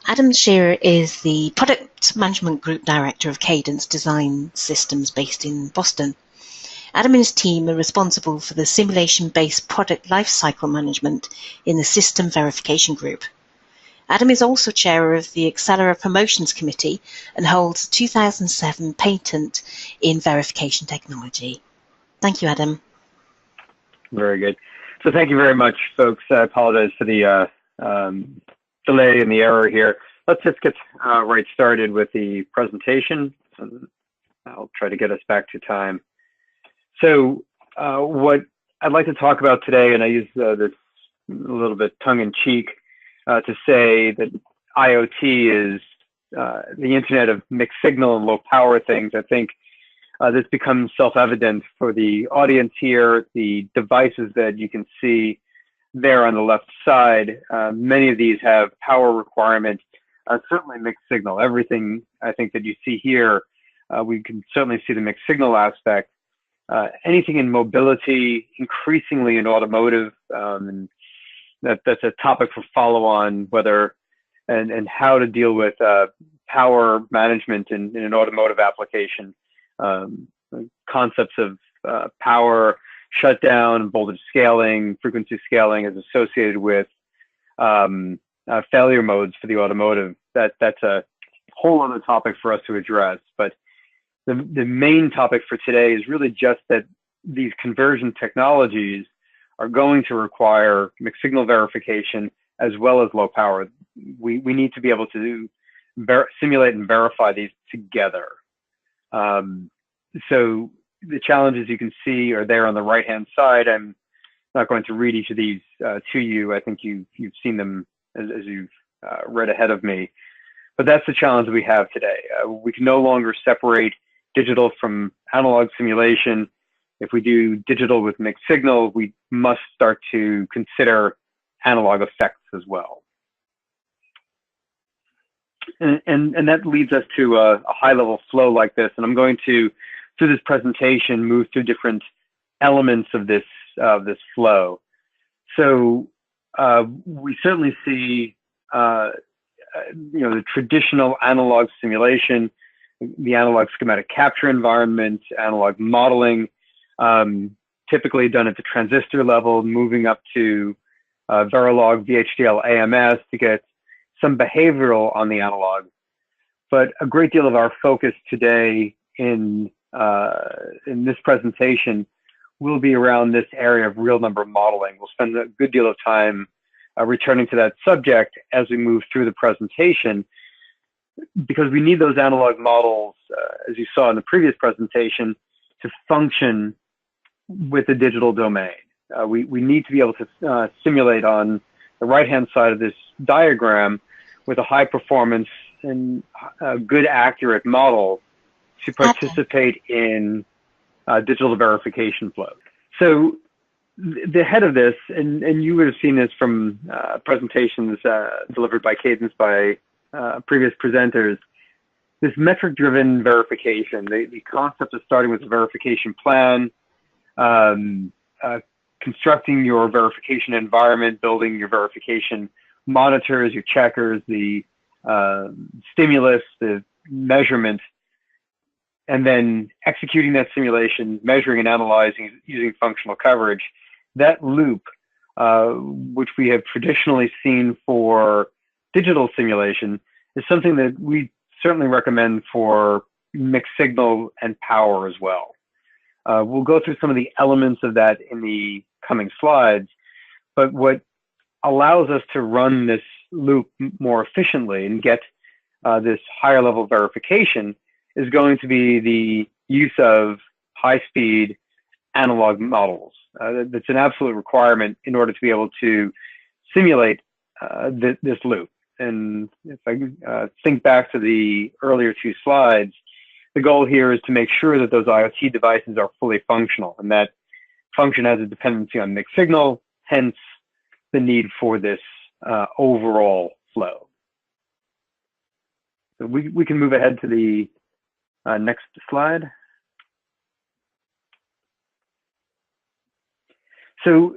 Adam Sherer is the Product Management Group Director of Cadence Design Systems based in Boston. Adam and his team are responsible for the simulation-based product lifecycle management in the System Verification Group. Adam is also chair of the Accelera Promotions Committee and holds a 2007 patent in verification technology. Thank you, Adam. Very good. So thank you very much, folks. I apologize for the delay and the error here. Let's just get right started with the presentation. I'll try to get us back to time. So what I'd like to talk about today, and I use this a little bit tongue-in-cheek to say that IoT is the Internet of mixed signal and low power things. I think this becomes self-evident for the audience here. The devices that you can see there on the left side, many of these have power requirements, certainly mixed signal. Everything I think that you see here, we can certainly see the mixed signal aspect. Anything in mobility, increasingly in automotive, and that's a topic for follow-on, whether and how to deal with power management in an automotive application. Concepts of power shutdown, voltage scaling, frequency scaling is associated with failure modes for the automotive. That's a whole other topic for us to address. But the main topic for today is really just that these conversion technologies are going to require mixed signal verification as well as low power. We need to be able to simulate and verify these together. So the challenges you can see are there on the right-hand side. I'm not going to read each of these to you. I think you've seen them as you've read ahead of me. But that's the challenge we have today. We can no longer separate digital from analog simulation. If we do digital with mixed signal, we must start to consider analog effects as well. And that leads us to a high-level flow like this. And I'm going to, through this presentation, move through different elements of this flow. So we certainly see the traditional analog simulation, the analog schematic capture environment, analog modeling, typically done at the transistor level, moving up to Verilog, VHDL, AMS to get some behavioral on the analog. But a great deal of our focus today in this presentation will be around this area of real number modeling. We'll spend a good deal of time returning to that subject as we move through the presentation, because we need those analog models, as you saw in the previous presentation, to function with the digital domain. We need to be able to simulate on the right-hand side of this diagram with a high performance and good accurate model to participate in digital verification flow. So the head of this, and you would have seen this from presentations delivered by Cadence by previous presenters, this metric-driven verification, the concept of starting with a verification plan, constructing your verification environment, building your verification monitors, your checkers, the stimulus, the measurement, and then executing that simulation, measuring and analyzing using functional coverage. That loop, which we have traditionally seen for digital simulation, is something that we certainly recommend for mixed signal and power as well. We'll go through some of the elements of that in the coming slides, but what allows us to run this loop more efficiently and get this higher level verification is going to be the use of high-speed analog models. That's an absolute requirement in order to be able to simulate this loop. And if I think back to the earlier two slides, the goal here is to make sure that those IoT devices are fully functional, and that function has a dependency on mixed signal, hence the need for this overall flow. So we can move ahead to the next slide. So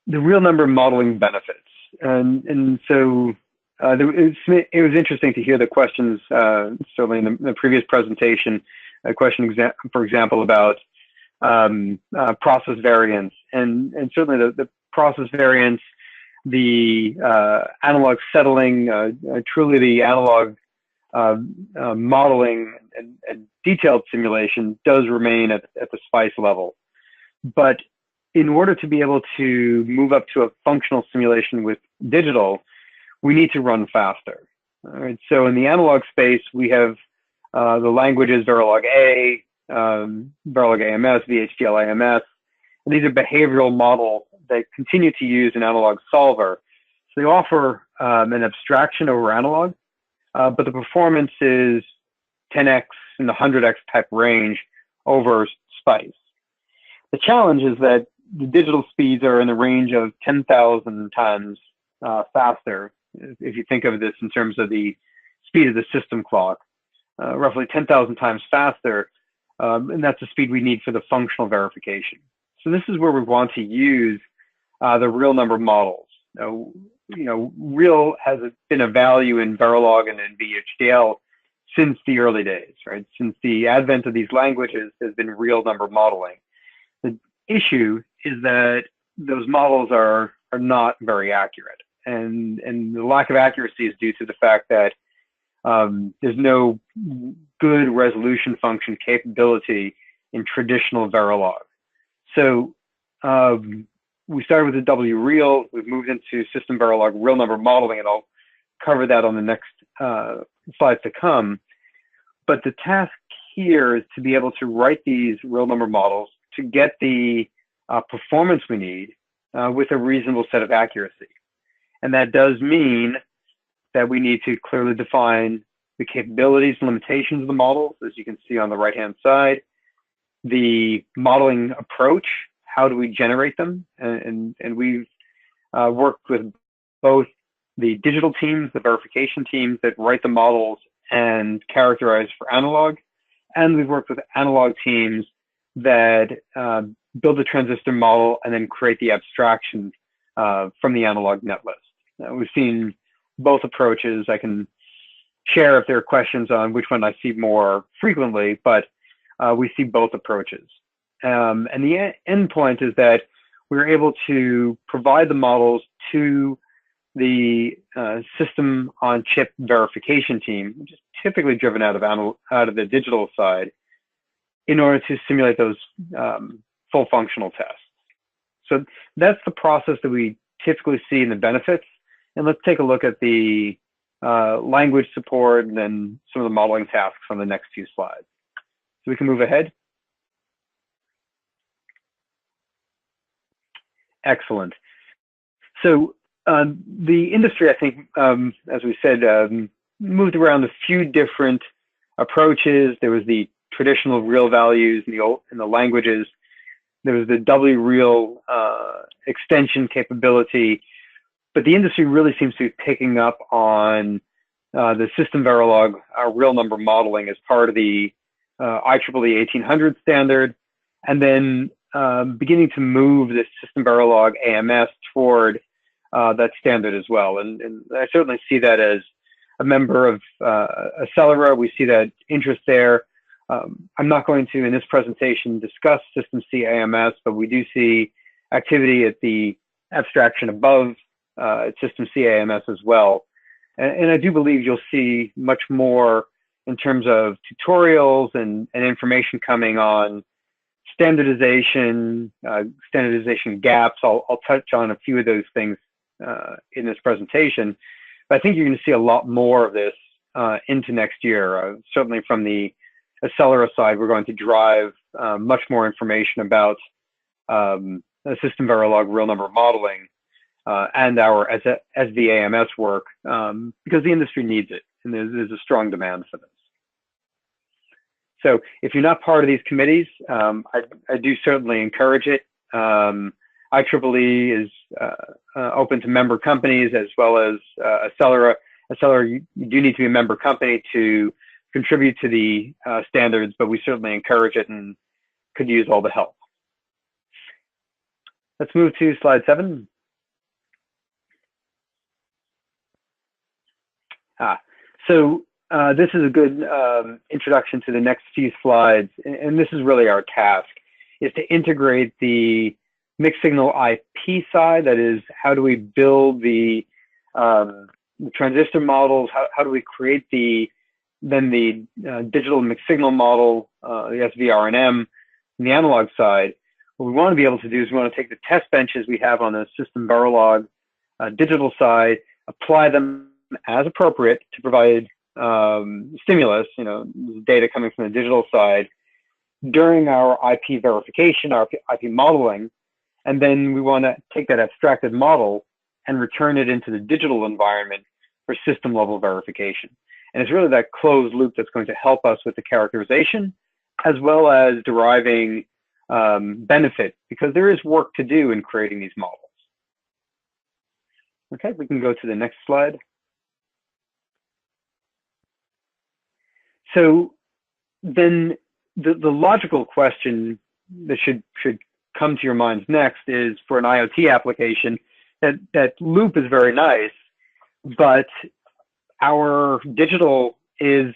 the real number modeling benefits. And so it was interesting to hear the questions, certainly in the previous presentation, a question, for example, about process variants, and certainly the process variants, the analog settling, truly the analog modeling and detailed simulation does remain at the SPICE level. But in order to be able to move up to a functional simulation with digital, we need to run faster. All right. So in the analog space, we have the languages Verilog A, Verilog AMS, VHDL AMS. And these are behavioral models that continue to use an analog solver. So they offer an abstraction over analog, but the performance is 10x in the 100x type range over SPICE. The challenge is that the digital speeds are in the range of 10,000 times faster. If you think of this in terms of the speed of the system clock, roughly 10,000 times faster, and that's the speed we need for the functional verification. So this is where we want to use the real number models. Real has been a value in Verilog and in VHDL since the early days, right? Since the advent of these languages has been real number modeling. The issue is that those models are not very accurate. And the lack of accuracy is due to the fact that there's no good resolution function capability in traditional Verilog. So we started with the W real, we've moved into system Verilog real number modeling, and I'll cover that on the next slides to come. But the task here is to be able to write these real number models to get the performance we need with a reasonable set of accuracy. And that does mean that we need to clearly define the capabilities and limitations of the models, as you can see on the right-hand side, the modeling approach, how do we generate them? And we've worked with both the digital teams, the verification teams that write the models and characterize for analog, and we've worked with analog teams that build a transistor model and then create the abstraction from the analog net list. We've seen both approaches. I can share if there are questions on which one I see more frequently, but we see both approaches. And the end point is that we're able to provide the models to the system on chip verification team, which is typically driven out of the digital side, in order to simulate those full functional tests. So that's the process that we typically see in the benefits. And let's take a look at the language support and then some of the modeling tasks on the next few slides. So we can move ahead. Excellent. So the industry, I think, as we said, moved around a few different approaches. There was the traditional real values in the languages. There was the W real extension capability. But the industry really seems to be picking up on the system Verilog real number modeling as part of the IEEE 1800 standard, and then beginning to move the system Verilog AMS toward that standard as well. And I certainly see that as a member of Sherer. We see that interest there. I'm not going to, in this presentation, discuss System C AMS, but we do see activity at the abstraction above System C AMS as well. And I do believe you'll see much more in terms of tutorials and information coming on standardization, standardization gaps. I'll touch on a few of those things in this presentation, but I think you're going to see a lot more of this into next year. Certainly from the Sherer side, we're going to drive much more information about system Verilog real number modeling and our SVAMS work because the industry needs it, and there's a strong demand for this. So if you're not part of these committees, I do certainly encourage it. IEEE is open to member companies as well as Sherer. Sherer, you do need to be a member company to contribute to the standards, but we certainly encourage it and could use all the help. Let's move to slide 7. So this is a good introduction to the next few slides, and this is really our task, is to integrate the mixed signal IP side. That is, how do we build the transistor models? How do we create then the digital mixed signal model, the SVR&M, and the analog side? What we want to be able to do is we want to take the test benches we have on the system Verilog digital side, apply them as appropriate to provide stimulus, data coming from the digital side during our IP verification, our IP modeling, and then we want to take that abstracted model and return it into the digital environment for system level verification. And it's really that closed loop that's going to help us with the characterization as well as deriving benefit, because there is work to do in creating these models. Okay, we can go to the next slide. So then the logical question that should come to your minds next is, for an IoT application, that loop is very nice, but our digital is,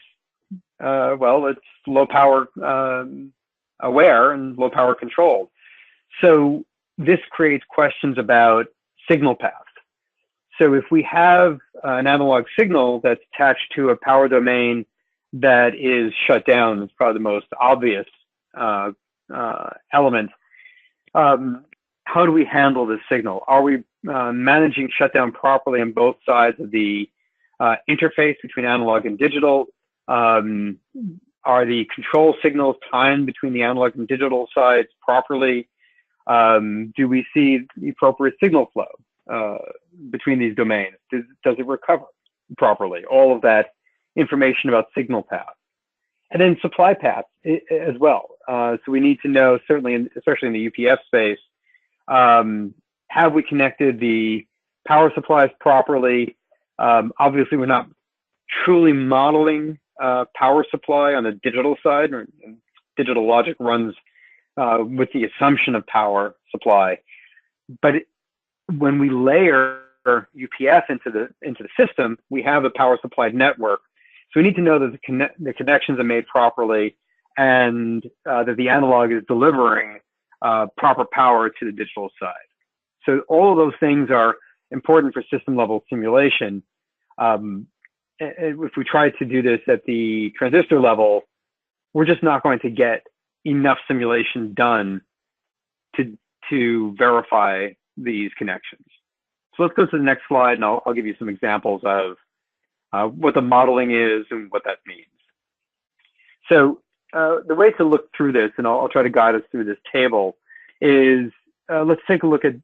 well, it's low power aware and low power controlled. So this creates questions about signal path. So if we have an analog signal that's attached to a power domain that is shut down, it's probably the most obvious element. How do we handle this signal? Are we managing shutdown properly on both sides of the interface between analog and digital? Are the control signals timed between the analog and digital sides properly? Do we see the appropriate signal flow between these domains? Does it recover properly? All of that information about signal path. And then supply path as well. So we need to know, certainly, especially in the UPS space, have we connected the power supplies properly? Obviously, we're not truly modeling power supply on the digital side. Digital logic runs with the assumption of power supply. But when we layer UPS into the system, we have a power supply network. So we need to know that the connections are made properly and that the analog is delivering proper power to the digital side. So all of those things are important for system level simulation. If we try to do this at the transistor level, we're just not going to get enough simulation done to verify these connections. So let's go to the next slide, and I'll give you some examples of what the modeling is and what that means. So the way to look through this, and I'll try to guide us through this table, is let's take a look at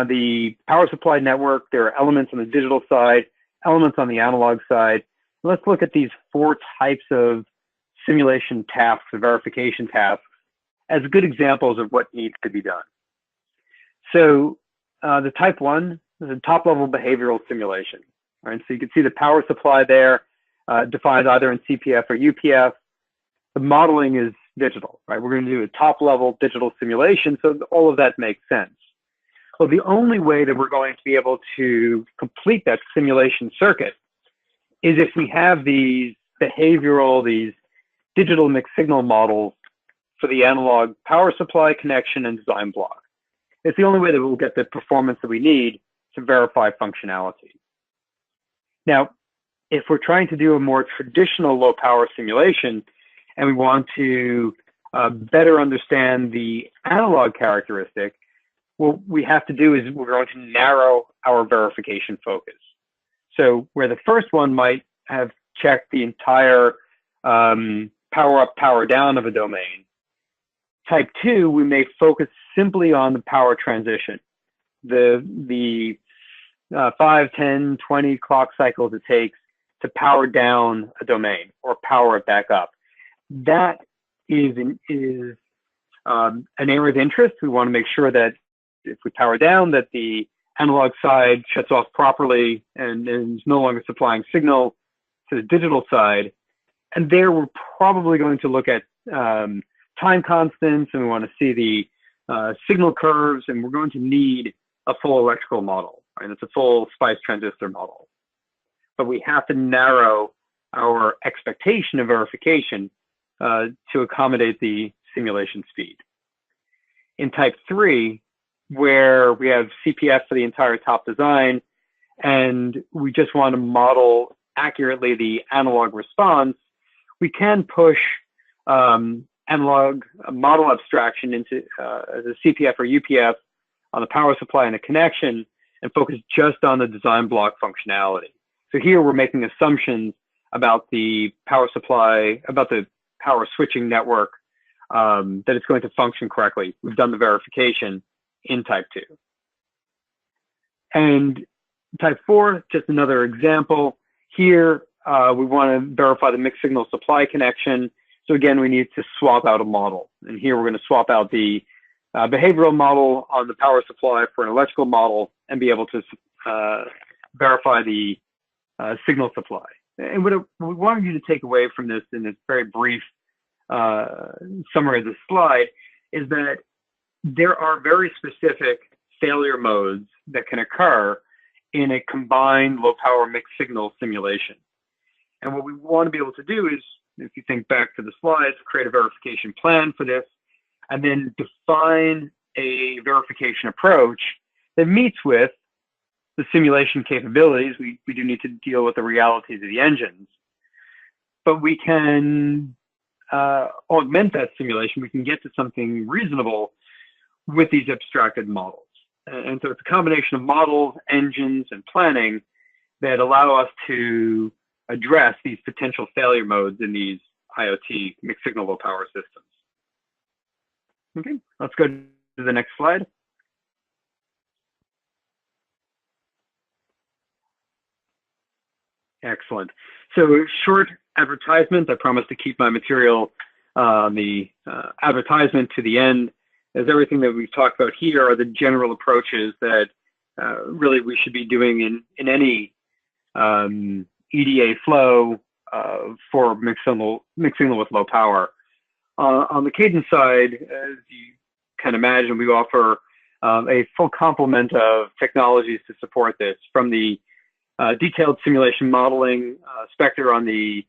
the power supply network. There are elements on the digital side, elements on the analog side. Let's look at these 4 types of simulation tasks or verification tasks as good examples of what needs to be done. So the type 1 is a top-level behavioral simulation. Right? So you can see the power supply there, defined either in CPF or UPF. The modeling is digital, right? We're going to do a top-level digital simulation, so all of that makes sense. Well, the only way that we're going to be able to complete that simulation circuit is if we have these behavioral, these digital mixed signal models for the analog power supply connection and design block. It's the only way that we'll get the performance that we need to verify functionality. Now, if we're trying to do a more traditional low power simulation and we want to better understand the analog characteristic, what we have to do is we're going to narrow our verification focus. So where the first one might have checked the entire power up, power down of a domain, type 2, we may focus simply on the power transition, the 5, 10, 20 clock cycles it takes to power down a domain or power it back up. That is an area of interest. We want to make sure that if we power down, that the analog side shuts off properly and is no longer supplying signal to the digital side. And there we're probably going to look at time constants, and we want to see the signal curves, and we're going to need a full electrical model, right? It's a full SPICE transistor model. but we have to narrow our expectation of verification to accommodate the simulation speed. In type 3, where we have CPF for the entire top design, and we just want to model accurately the analog response, we can push analog model abstraction into as a CPF or UPF on the power supply and the connection, and focus just on the design block functionality. So here we're making assumptions about the power supply, about the power switching network, that it's going to function correctly. We've done the verification in type 2. And type 4, just another example. Here, we want to verify the mixed signal supply connection. So again, we need to swap out a model. And here we're going to swap out the behavioral model on the power supply for an electrical model and be able to verify the signal supply. And what we wanted you to take away from this in this very brief summary of the slide is that there are very specific failure modes that can occur in a combined low power mixed signal simulation. And what we want to be able to do is, if you think back to the slides, create a verification plan for this, and then define a verification approach that meets with the simulation capabilities. We do need to deal with the realities of the engines, but we can augment that simulation. We can get to something reasonable with these abstracted models. And so it's a combination of models, engines, and planning that allow us to address these potential failure modes in these IoT mixed signal low power systems. Okay, let's go to the next slide. Excellent. So short advertisement. I promise to keep my material the advertisement to the end, as everything that we've talked about here are the general approaches that really we should be doing in any EDA flow for mixed signal with low power. On the Cadence side, as you can imagine, we offer a full complement of technologies to support this, from the detailed simulation modeling, Spectre on the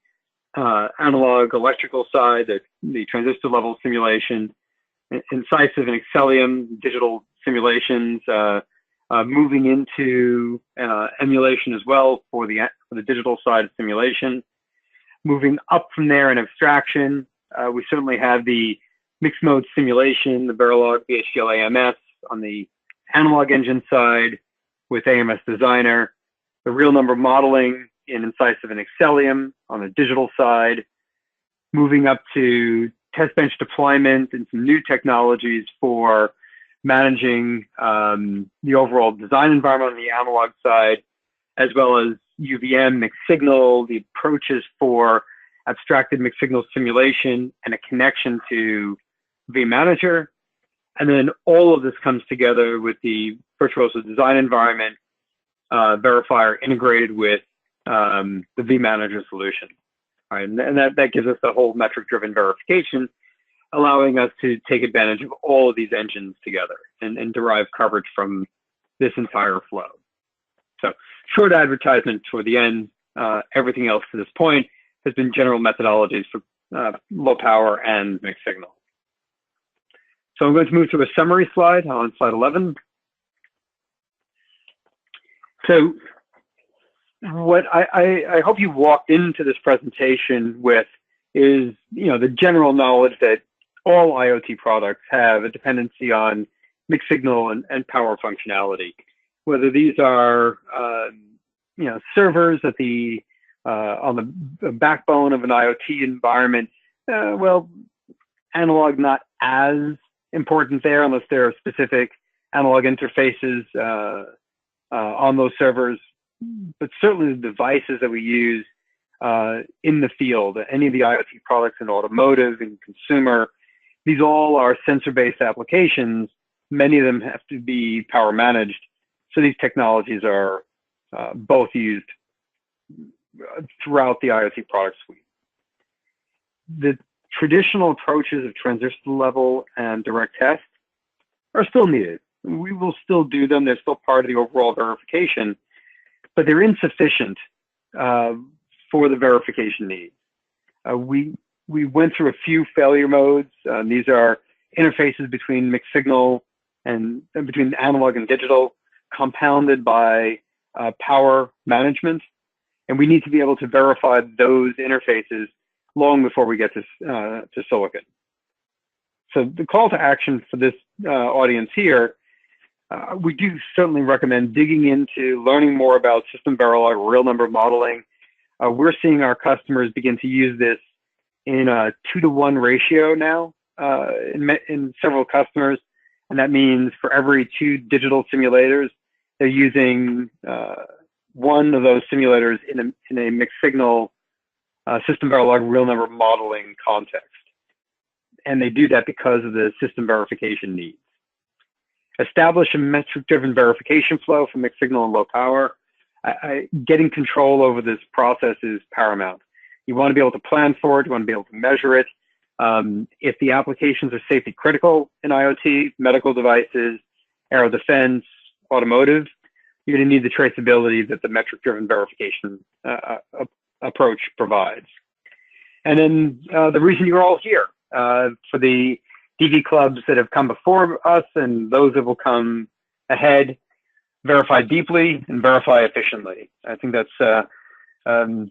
analog electrical side, the transistor level simulation, Incisive and Excellium digital simulations, moving into emulation as well for the digital side of simulation. Moving up from there in abstraction, we certainly have the mixed mode simulation, the Verilog VHDL AMS on the analog engine side with AMS Designer, the real number modeling in Incisive and Excellium on the digital side, moving up to test bench deployment and some new technologies for managing the overall design environment on the analog side, as well as UVM mixed signal, the approaches for abstracted mixed signal simulation, and a connection to vManager. And then all of this comes together with the Virtuoso design environment verifier integrated with the vManager solution. All right, and that gives us the whole metric-driven verification, allowing us to take advantage of all of these engines together and derive coverage from this entire flow. So short advertisement toward the end. Everything else to this point has been general methodologies for low power and mixed signal. So I'm going to move to a summary slide on slide 11. So what I hope you walked into this presentation with is, the general knowledge that all IoT products have a dependency on mixed signal and power functionality. Whether these are, servers at the on the backbone of an IoT environment, well, analog not as important there unless there are specific analog interfaces on those servers. But certainly the devices that we use in the field, any of the IoT products in automotive and consumer, these all are sensor-based applications. Many of them have to be power managed. So these technologies are both used throughout the IoT product suite. The traditional approaches of transistor level and direct test are still needed. We will still do them. They're still part of the overall verification, but they're insufficient for the verification needs. We went through a few failure modes. These are interfaces between mixed signal and between analog and digital, compounded by power management. And we need to be able to verify those interfaces long before we get to silicon. So the call to action for this audience here, we do certainly recommend digging into learning more about system Verilog real number modeling. We're seeing our customers begin to use this in a 2-to-1 ratio now in several customers. And that means for every 2 digital simulators, they're using one of those simulators in a mixed signal system Verilog real number modeling context. And they do that because of the system verification needs. Establish a metric-driven verification flow for mixed signal and low power. Getting control over this process is paramount. You want to be able to plan for it. You want to be able to measure it. If the applications are safety critical in IoT, medical devices, aero defense, automotive, you're going to need the traceability that the metric-driven verification approach provides. And then the reason you're all here, for the DVClubs that have come before us and those that will come ahead, verify deeply and verify efficiently. I think that's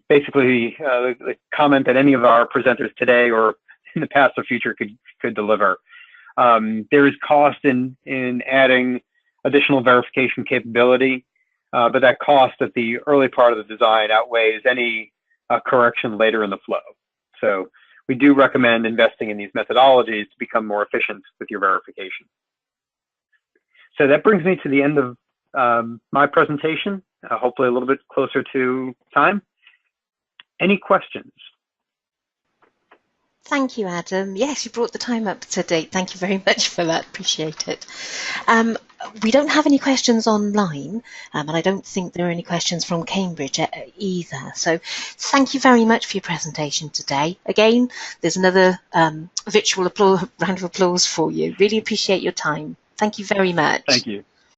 basically the comment that any of our presenters today or in the past or future could deliver. There is cost in adding additional verification capability, but that cost at the early part of the design outweighs any correction later in the flow. So we do recommend investing in these methodologies to become more efficient with your verification. So that brings me to the end of my presentation, hopefully a little bit closer to time. Any questions? Thank you, Adam. Yes, you brought the time up to date. Thank you very much for that. Appreciate it. We don't have any questions online, and I don't think there are any questions from Cambridge either. So thank you very much for your presentation today. Again, there's another virtual round of applause for you. Really appreciate your time. Thank you very much. Thank you.